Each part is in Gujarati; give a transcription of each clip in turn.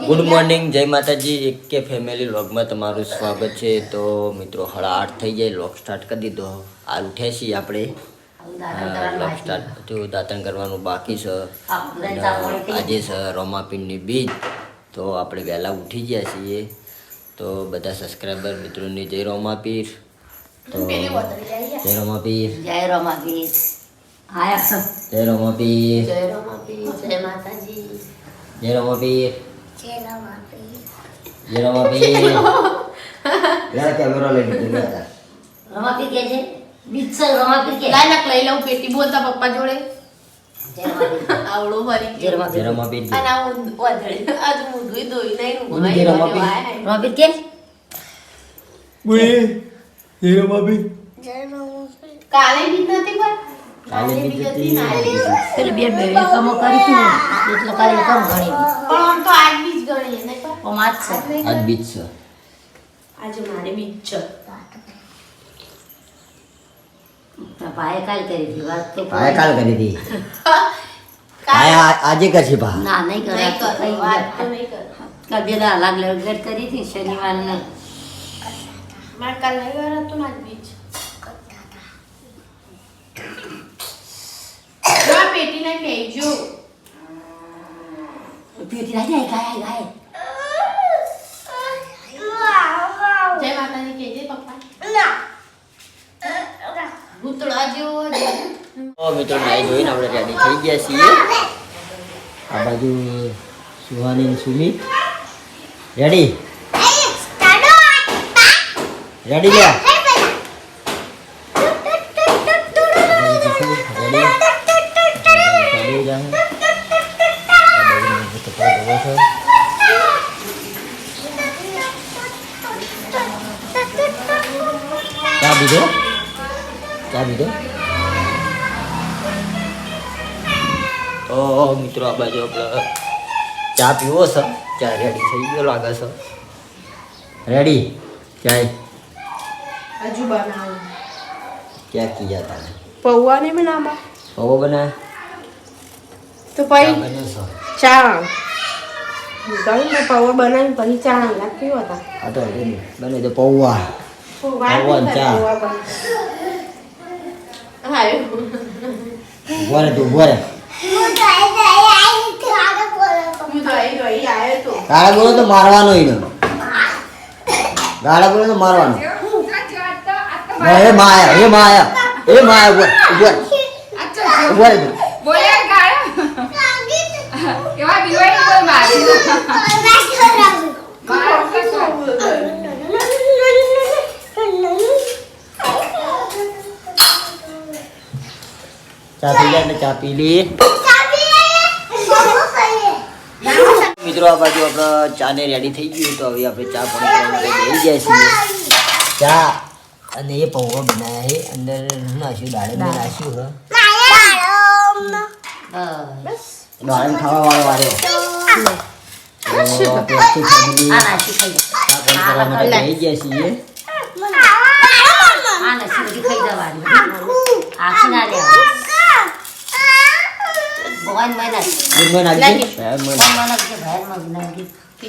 ગુડ મોર્નિંગ, જય માતાજી. એક કે ફેમિલી વ્લોગમાં તમારું સ્વાગત છે. તો મિત્રો 8:30 થઈ જાય, વ્લોગ સ્ટાર્ટ કરી દીધો. હાલ ઉઠ્યા છીએ આપણે. વ્લોગ સ્ટાર્ટ જો દાંતણ કરવાનું બાકી છે. આજે છે રોમાપીરની બીજ, તો આપણે વહેલા ઉઠી ગયા છીએ. તો બધા સબસ્ક્રાઈબર મિત્રોની જય રોમાપીર. તો જય રોમાપીર, જય રોમાપીર, જય રોમાપીર, જય રોમાપીર, જય માતાજી, જય રોમાપીર, જય રોમાપીર, જય રોમાપીર. યાર કેમેરો લઈ લીધો યાર. રોમાપીર કે છે બીજ રોમાપીર કે લાયક લઈ લઉં પેટી બોલતા પપ્પા જોડે. જય રોમાપીર, આવડો ફરી જય રોમાપીર, જય રોમાપીર. અને આવું વધડે આજ હું ધોઈ ધોઈ નહીં બોલો જય રોમાપીર. રોમાપીર કે બોલે જય રોમાપીર. કાલે બી નથી પણ કાલે બી જતી પેલે બે કમો કરી તું એટલે કાલે કમ ગણી પણ આમ તો આજ બી જ ગણીએ નહીં પણ ઓ માત છે આજ બીજ છે. આજે મારે બી જ છે. ભાઈ કાલ કરી હતી વાત તો કાલે કાલ કરી હતી. આજે કરશે ભા. ના નહીં કરે નહીં તો કરો કઈ વાત તો નહીં કરો. કાલ બે દા લાગ લેટ કરી હતી શનિવાર ને મારે કાલ રવિવાર હતું ને આજ બી જ. ના પેટી નહીં લેજો. પેટી રાઈ જાય ગાય ગાય જય માતાજી કહેજે પપ્પા. ભૂતળા જેવો જ. તો મિત્રો નાઈ જોઈને આપણે રેડી થઈ ગયા છીએ. આ બાજુ સુહાની ને સુમિત રેડી રેડી લે ચા પીધો ચા પીધો. તો મિત્રો આ બાજુ આપણે ચા પીવો છે. ચા રેડી થઈ ગયો લાગે છે. રેડી ચાય હજુ બનાવું ક્યાં કિયા તા પૌવા ને બનાવવા પૌવો બના તો ચા પછી બને છે. ચા ગમે પૌવા બનાવી પછી ચા નાખી હતા. આ તો રેડી બને તો પૌવા પૌવા ને ચા. ઉભો રે તું ઉભો રે. ગાળા બોલો તો મારવાનો એનો. ગાળા બોલો તો મારવાનો. એ માયા એ માયા એ માયા ઉભો ઉભો રે તું. ચા પી જાય એટલે ચા પી લઈએ. મિત્રો આ બાજુ આપણે ચા ને રેડી થઈ ગયું. તો હવે આપણે ચા પાણી કરવા માટે બેસી જાય છીએ. ચા અને એ પૌવા બનાવ્યા છે. અંદર નાખ્યું દાડમ નાખ્યું છે. દાડમ ખાવા વાળો વાર્યો. તો આપણે આખી family આ નાસી ખાઈ ચા પાણી કરવા માટે બેસી ગયા છીએ. આ નાસી બધી ખાઈ જવાની આખી ના લેવાની ભગવાન મહિના દૂધમાં નાખી દે.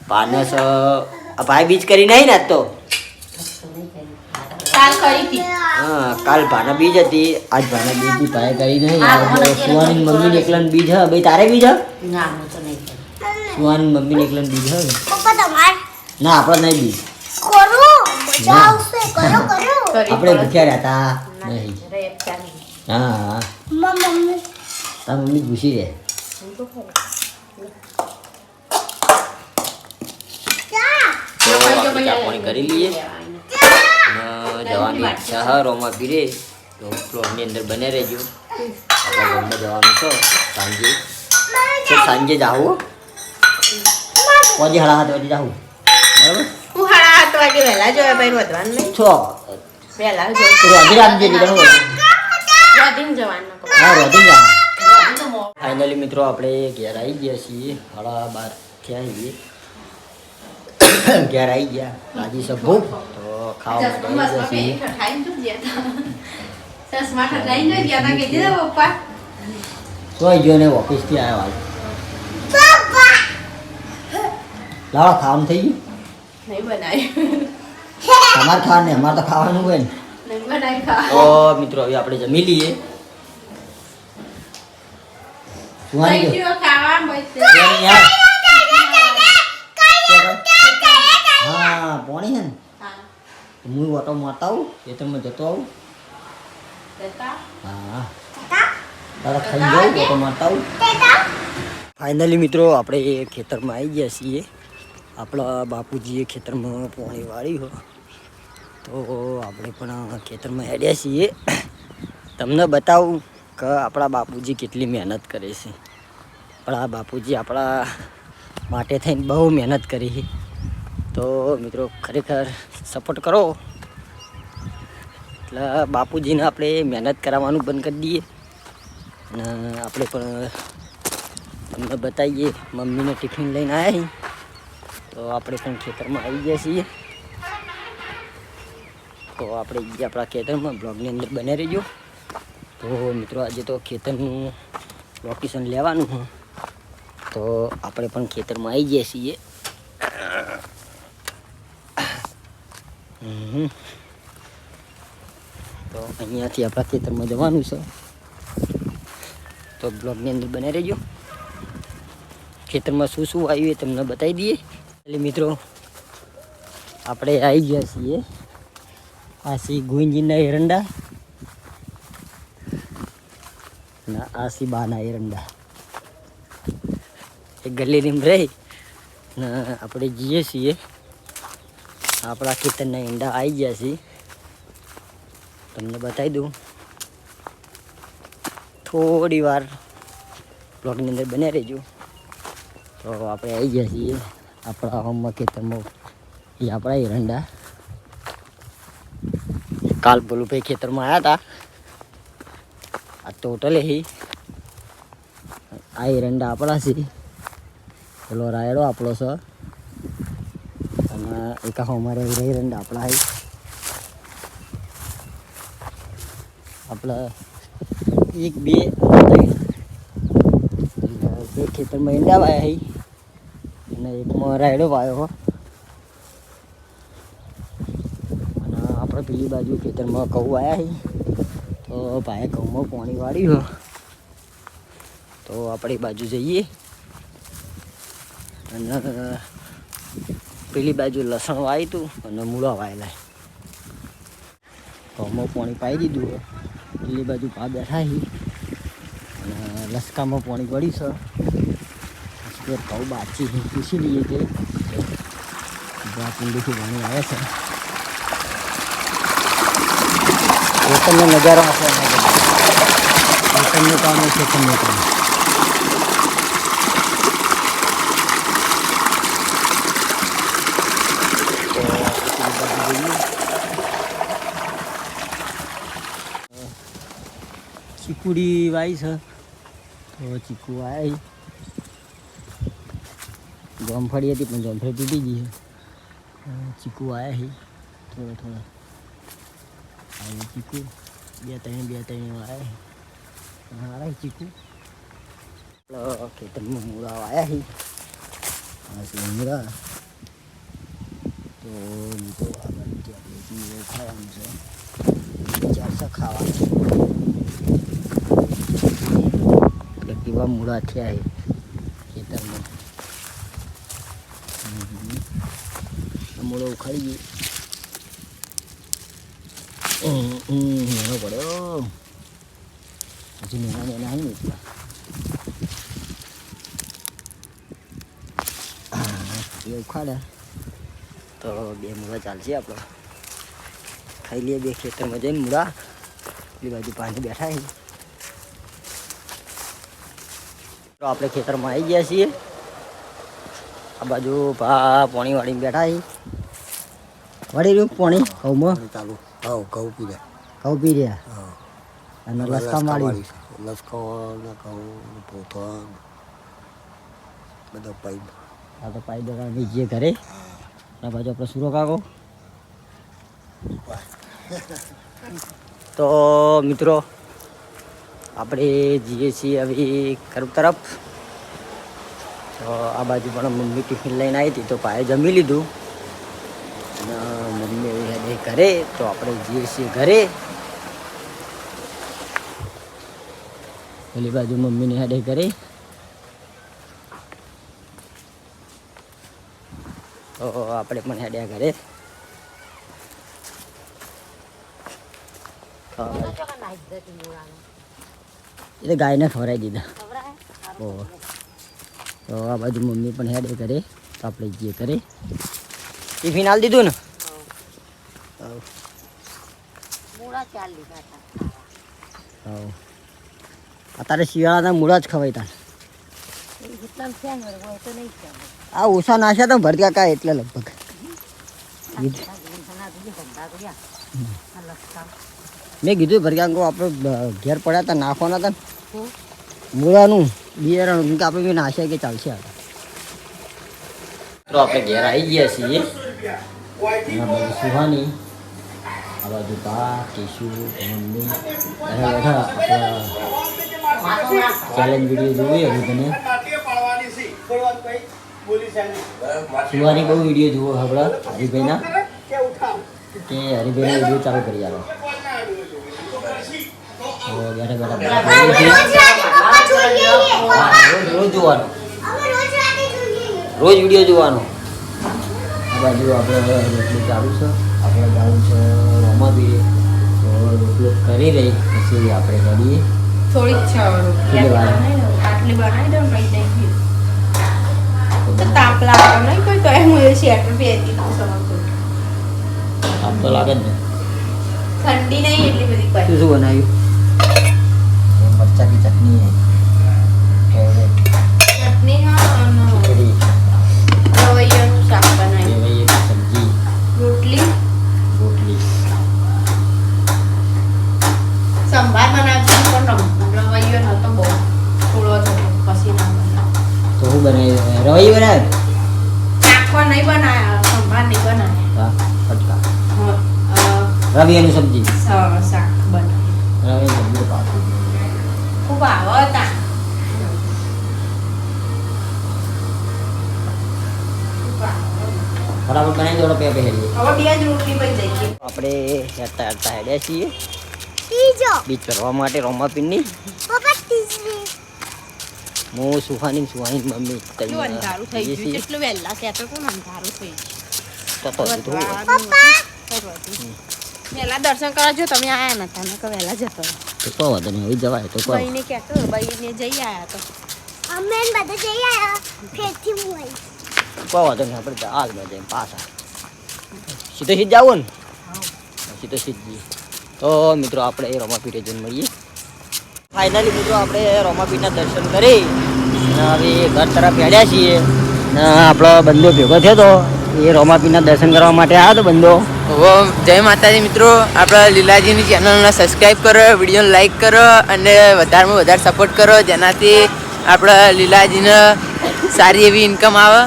પાનસ આ ભાઈ બીજ કરી નહીં ને આજ તો. કાલ કરી હતી. હા કાલ ભાના બીજ હતી, આજ ભાના બીજ ની ભાઈ કરી નહીં. સુવાની મમ્મી ને એકલા બીજ હ ભાઈ તારે બીજ હ ના હું તો નહીં કરું. સુવાની મમ્મી ને એકલા બીજ હ પપ્પા તમાર ના આપણે નહીં બીજ. કરો મજા આવશે કરો કરો આપણે ભૂખ્યા રહેતા નહીં. હા હા મમ્મી તાર મમ્મી ઘૂસી રહે. તો આપણે ચા પાણી કરી લઈએ. અને જવાની ઈચ્છા હા રોમાપીરે. તો ફ્લોરની અંદર બને રહેજો. આપણે ઘરમાં જવાનું છે સાંજે. તો સાંજે જાવું પછી 7:30 વાગે જાવું બરાબર. હું 7:30 વાગે વહેલા જોયા ભાઈ વધવાનું નહીં. છો વહેલા તો રોજી રાખજે બીજાનું જોઈને જવાનું. હા રોજી જાવ. ફાઇનલી મિત્રો આપણે ઘેર આવી ગયા છીએ. 12:30 થયા છીએ. ઘેર આવી ગયા. રાજી સબ ભૂખ તો ખાવા માટે આવી ગયા છીએ. ચશ્મા ઠટાઈને ગયા તા કીધી ને પપ્પા. તોય જો ને ઓફિસથી આવ્યો હાલ. લાવો ખાવાનું થઈ ગયું નહીં બનાવી તમારે ખાવાનું ને અમારે તો ખાવાનું હોય ને નહીં બનાવી ખા તો મિત્રો હવે આપણે જમી લઈએ શું આવી થઈ ગયું? ગયું ખાવા બસ કેમ યાર? હા પોણી છે ને હા હું ઓટો મારતા આવું ખેતરમાં જતો આવું જતા હા તારા ખાઈ જાઉં ઓટો મારતા આવું ફાઇનલી મિત્રો આપણે ખેતરમાં આવી ગયા છીએ આપણા બાપુજીએ ખેતરમાં પોણી વાળી હો તો આપણે પણ ખેતરમાં હેડ્યા છીએ તમને બતાવું કે આપણા બાપુજી કેટલી મહેનત કરે છે આપણા બાપુજી આપણા માટે થઈને બહુ મહેનત કરી છે તો મિત્રો ખરેખર સપોર્ટ કરો એટલે બાપુજીને આપણે મહેનત કરાવવાનું બંધ કરી દઈએ અને આપણે પણ તમને બતાવીએ મમ્મીને ટિફિન લઈને આવ્યા તો આપણે પણ ખેતરમાં આવી ગયા છીએ તો આપણે ગયા આપણા ખેતરમાં બ્લોગની અંદર બને રહીજો તો મિત્રો આજે તો ખેતરનું લોકેશન લેવાનું હોય તો આપણે પણ ખેતરમાં આવી ગયા છીએ તો અહીંયાથી આપણા ખેતરમાં જવાનું છે તો બ્લોગની અંદર બને રહેજો ખેતરમાં શું શું આવ્યું એ તમને બતાવી દઈએ એટલે મિત્રો આપણે આવી ગયા છીએ આ સી ગોવિંદજીના એરંડા ના આ સી બાના એરંડા એ ગલીરીમાં રહી ને આપણે જઈએ છીએ આપણા ખેતરના ઈંડા આવી ગયા છે તમને બતાવી દઉં થોડી વાર બ્લોગની અંદર બન્યા રહેજો તો આપણે આવી ગયા છીએ આપણા હોમમાં ખેતરમાં એ આપણા એરંડા કાલ ભોલુભાઈ ખેતરમાં આવ્યા હતા આ ટોટલ આ એરંડા આપણા છે પેલો રાયડો આપણો છે અને એક અમારે એરંડા આપણા છે આપણા એક બે ખેતરમાં ઈંડા વાયા છે અને એકમાં રાયડો વાયો હો અને આપણે પેલી બાજુ ખેતરમાં ઘઉં આવ્યા છે તો ભાઈએ ઘઉંમાં પાણી વાળ્યું હો તો આપણે એ બાજુ જઈએ અને પેલી બાજુ લસણ વાવ્યું હતું અને મૂળા વાયેલા ઘઉંમાં પાણી પાઈ દીધું હોય પેલી બાજુ પા બેઠા છે અને લસકામાં પાણી પડ્યું છે ઘઉં બાચી પૂછી લઈએ કે કુંડીથી પાણી આવે છે ખેતરનો નજારો આપો ખેતરનું કામ હોય ખેતરનું કામ ચીકુડી વાઈ છે તો ચીકુ વાય જામફળી હતી પણ જામફળી તૂટી ગઈ છે ચીકુ આવ્યા છે થોડા થોડા આવી ચીકુ બે ત્રણ આવ્યા છે સારા ચીકુ ખેતરમાં મૂળા આવ્યા છે મૂળા તો મિત્રો આગળ ત્યાં ખાવાનું છે વિચારશે ખાવાનું કેવા મૂળા થયા છે ખેતરમાં મૂળો ઉખાડી ગઈ મેળો પડ્યો હજી મેળા મેળા આવી ને એ ઉખાડ્યા તો બે મૂળા ચાલશે આપણે ખાઈ લઈએ બે ખેતરમાં જઈને મૂળા પેલી બાજુ પાણી બેઠા છે તો આપણે ખેતરમાં આવી ગયા છીએ આ બાજુ પાણી વાળીને બેઠા છે વાળી રહ્યું પાણી ઘઉંમાં ચાલુ હા ઘઉં પી રહ્યા ઘઉં પી રહ્યા હા અને લસકા માળી લસકો ને ઘઉં પોથા બધા પાઇપ આ તો પાઈ દોડા જઈએ ઘરે આ બાજુ આપણે સુરો કાકો તો મિત્રો આપણે જઈએ છીએ હવે ઘર તરફ તો આ બાજુ પણ મમ્મી ટિફિન લઈને આવી હતી તો પાએ જમી લીધું અને મમ્મી એવી હેડે ઘરે તો આપણે જઈએ છીએ ઘરે. પેલી બાજુ મમ્મીને હેડે ઘરે તો આપણે પણ હેડ્યા ઘરે. એટલે ગાયને ખવડાવી દીધા. ઓહો તો આ બાજુ મમ્મી પણ હેડે ઘરે તો આપણે જઈએ ઘરે. ટિફિન આલી દીધું ને? હા અત્યારે શિયાળાના મૂળા જ ખવાય તા. આ ઓછા નાખ્યા તો ભરત્યા કાંઈ એટલે લગભગ મેં કીધું ભરત્યા કહું આપણે ઘેર પડ્યા હતા નાખવાના હતા ને મૂળાનું બિયારણ કેમ કે આપણે બી નાખ્યા કે ચાલશે. તો આપણે ઘેર આવી ગયા છીએ. આ બાજુ સુહાની, આ બાજુ બા, કેશુ, મમ્મી બેઠા ચેલેન્જ વિડીયો જોઈએ હવે તને. સુહાની બહુ વિડીયો જુઓ હમણાં હરિભાઈના કે હરિભાઈના વિડીયો ચાલુ કરી આવે તો બેઠા બેઠા રોજ જોવાનો, રોજ વિડીયો જોવાનો. આ બાજુ આપણે રોટલી ચાલુ છે, આપણે જવું છે રોમાબીરે તો રોટલો કરી રહી પછી આપણે કરીએ. થોડીક છે કેટલી વાર? આટલી બનાવી દઉં પછી તો તાપ લાગે નહીં કોઈ તો હું એ સ્વેટર પહેરતી હતું સમજતું. આમ તો લાગે જ ને. ઠંડી નહીં એટલી બધી શું પડી. શું બનાવ્યું? મરચાની ચટણી, ફેવરેટ ચટણી હા અને ખીચડી, રવૈયાનું શાક બનાવ્યું, સેવૈયાની સબ્જી, રોટલી, રોટલી. સંભાર બનાવતી પણ રવૈયો નહોતો બહુ થોડો હતો પછી ના બનાવ્યો. તો શું બનાવ્યું? રવાઈ બનાવ્યું? આખો નહીં બનાવ્યા, સંભાર નહીં બનાવ્યા. હા ફટકા. હા, રવિયાની સબ્જી, શાક બનાવ્યું. રવિયાની સબ્જી તો પાછું ખૂબ આવો હતા. ફટાફટ બનાવી દો પે પે હેડીએ. હવે બે જ રોટલી બની જાય છે. આપણે હેરતા હેરતા હેડ્યા છીએ ત્રીજો બીચ કરવા માટે રોમાપીરની. પપ્પા ત્રીજી હું સુહાની મમ્મી કેટલું અંધારું થઈ જઈએ ગયું, છીએ. કેટલું વહેલા કહેતો કોણ અંધારું થઈ તો હજુ થોડું ગયું. વહેલા દર્શન કરવા જો તમે આયા નતા ને કે વહેલા જતો તો કહો વાંધો નહીં હવે જવાય તો કહો. ભાઈને કહેતો ભાઈને જઈ આયા તો અમે ને બધા જઈ આયા ફેરથી હું આવી. કહો વાંધો નહીં આપણે હાલ માં જઈને પાછા સીધો સીધ જાવું ને સીધો સીધ જઈએ. તો મિત્રો આપણે એ રોમાપીરે જઈને મળીએ. ફાઇનલી મિત્રો આપણે રોમાપીરના દર્શન કરી અને હવે ઘર તરફ હેડ્યા છીએ ને આપણો બંદો ભેગો થયો હતો એ રોમાપીરના દર્શન કરવા માટે આવ્યો હતો બંદો. જય માતાજી મિત્રો, આપણા લીલાજીની ચેનલને સબસ્ક્રાઈબ કરો, વિડીયોને લાઈક કરો અને વધારેમાં વધારે સપોર્ટ કરો જેનાથી આપણા લીલાજીને સારી એવી ઇન્કમ આવે.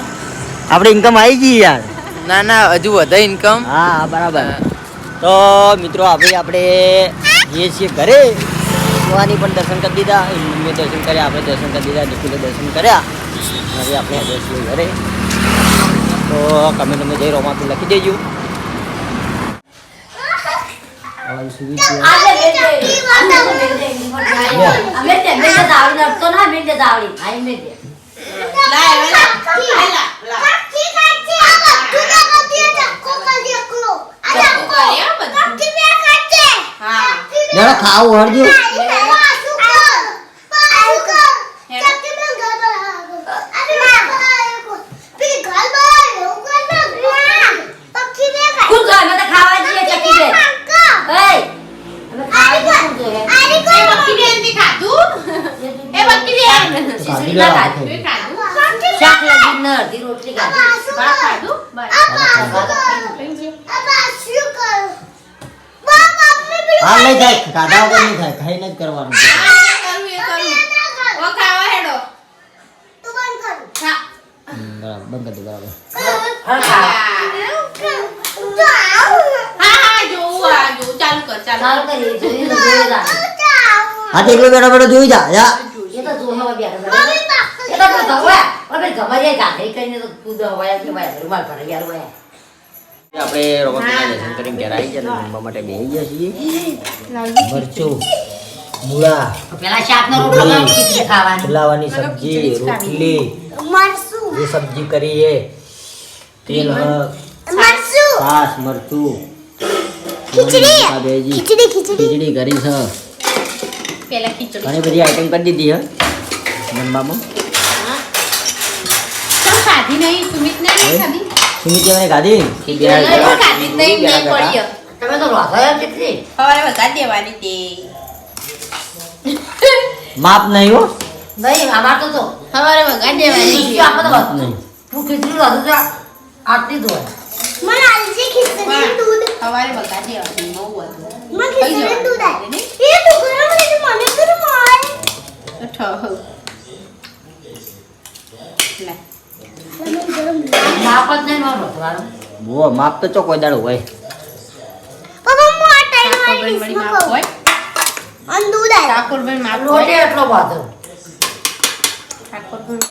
આપણે ઇન્કમ આવી ગઈ યાર. ના હજુ વધે ઇન્કમ. હા બરાબર. તો મિત્રો આપણે જઈએ છીએ ઘરે. સુહાની પણ દર્શન કરી દીધા, મમ્મીએ દર્શન કર્યા, આપણે દર્શન કરી દીધા, નિખિલે દર્શન કર્યા. હવે આપણે જઈએ છીએ ઘરે. તો કમેન્ટમાં જઈ રોમાપી લખી દેજો. ખાવું હરજો. શાક લગી ન અડધી રોટલી હા નહીં થાય, ખાધા વગર નહીં થાય, ખાઈને જ કરવાનું છે. બરાબર બંધ કરી દો. બરાબર ચાલુ કરી જોઈ જા હા તો એકલો બેઠો બેઠો જોઈ જા જા. એ તો જો હવે બેઠો એ તો તો હવે ગભરાઈ ગાંધી કરીને તો તું દવાયા કે ભાઈ રૂમાલ પર યાર ભાઈ આપણે રોબોટના લેસન કરીને ઘરે આવી ગયા અને જમવા માટે બેસી ગયા છીએ મરચું મૂળા પેલા શાકનો રોટલો ખાવ, ખીચડી ખાવાની ફુલાવાની સબ્જી રોટલી મરસું ये सब्जी करी है तेल મરસું छाछ मरचू ખીચડી काबेजी ખીચડી ખીચડી खिचड़ी करी છે પેલા ખીચડી ઘણી બધી આઈટમ કરી દીધી હે જમવામાં તો ખાધી નહીં સુમિત ને નહીં ખાધી સુમિત મને ખાધી કે ખાધી જ નહીં નહીં પડ્યો તમે તો રોસાયા કેટલી સવારે વઘાર દેવાની તે માપ નહીં હો નહીં અમાર તો સવારે વઘાર દેવાની ખીચડી આપણે તો માપ નહીં તું ખીચડી રાધું છે આટલી જ હોય મને આલજી ખીચડી દૂધ સવારે વઘાર દેવાની બહુ હતું મને ખીચડી દૂધ આય નહીં? એ તું ગરમ મને ગરમ હોય તો ઠહો લે માપ જ નહીં મારો તમારું વો માપ તો ચોખ્ખો દાડો હોય પપ્પા હું આ ટાઈમ ઠાકોરભાઈ વાળી વળી ડીશમાં માપ ખાઉં હોય અને દૂધ આય ઠાકોરભાઈ માપ રોટે હોય એટલો બાંધો ઠાકોરભાઈ